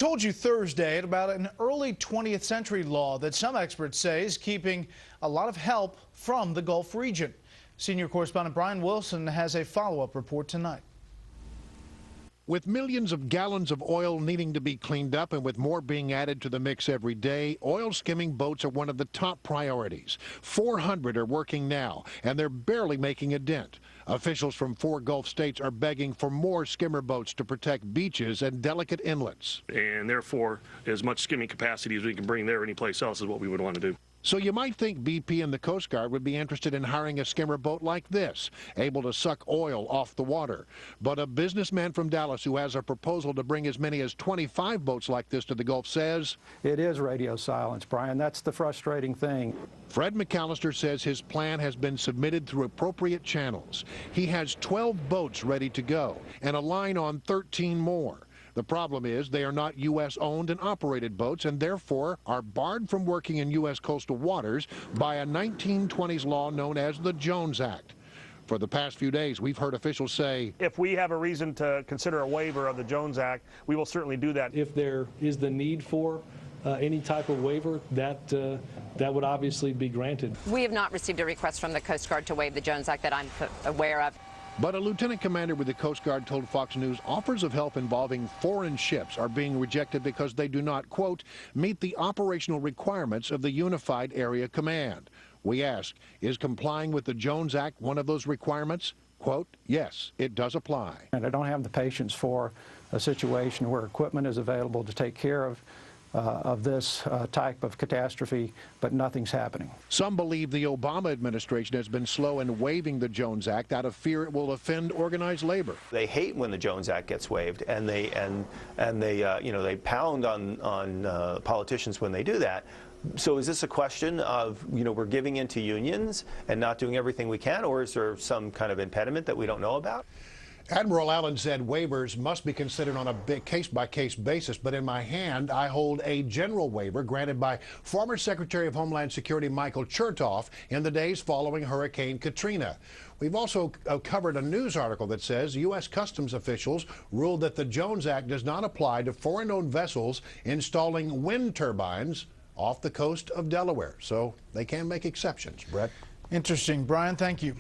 told you Thursday about an early 20th century law that some experts say is keeping a lot of help from the Gulf region. Senior correspondent Brian Wilson has a follow-up report tonight. With millions of gallons of oil needing to be cleaned up and with more being added to the mix every day, oil skimming boats are one of the top priorities. 400 are working now, and they're barely making a dent. Officials from 4 Gulf states are begging for more skimmer boats to protect beaches and delicate inlets. And therefore, as much skimming capacity as we can bring there or anyplace else is what we would want to do. So you might think BP and the Coast Guard would be interested in hiring a skimmer boat like this, able to suck oil off the water. But a businessman from Dallas who has a proposal to bring as many as 25 boats like this to the Gulf says, it is radio silence, Brian. That's the frustrating thing. Fred McAllister says his plan has been submitted through appropriate channels. He has 12 boats ready to go and a line on 13 more. The problem is they are not U.S. owned and operated boats and therefore are barred from working in U.S. coastal waters by a 1920s law known as the Jones Act. For the past few days, we've heard officials say, if we have a reason to consider a waiver of the Jones Act, we will certainly do that. If there is the need for any type of waiver, that would obviously be granted. We have not received a request from the Coast Guard to waive the Jones Act that I'm aware of. But a lieutenant commander with the Coast Guard told Fox News offers of help involving foreign ships are being rejected because they do not, quote, meet the operational requirements of the Unified Area Command. We ask, is complying with the Jones Act one of those requirements? Quote, yes, it does apply. And I don't have the patience for a situation where equipment is available to take care of this type of catastrophe, but nothing's happening. Some believe the Obama administration has been slow in waiving the Jones Act out of fear it will offend organized labor. They hate when the Jones Act gets waived, and they they pound on politicians when they do that. So is this a question of, we're giving in to unions and not doing everything we can, or is there some kind of impediment that we don't know about? Admiral Allen said waivers must be considered on a case-by-case basis, but in my hand, I hold a general waiver granted by former Secretary of Homeland Security Michael Chertoff in the days following Hurricane Katrina. We've also covered a news article that says U.S. Customs officials ruled that the Jones Act does not apply to foreign-owned vessels installing wind turbines off the coast of Delaware. So they can make exceptions, Brett. Interesting. Brian, thank you.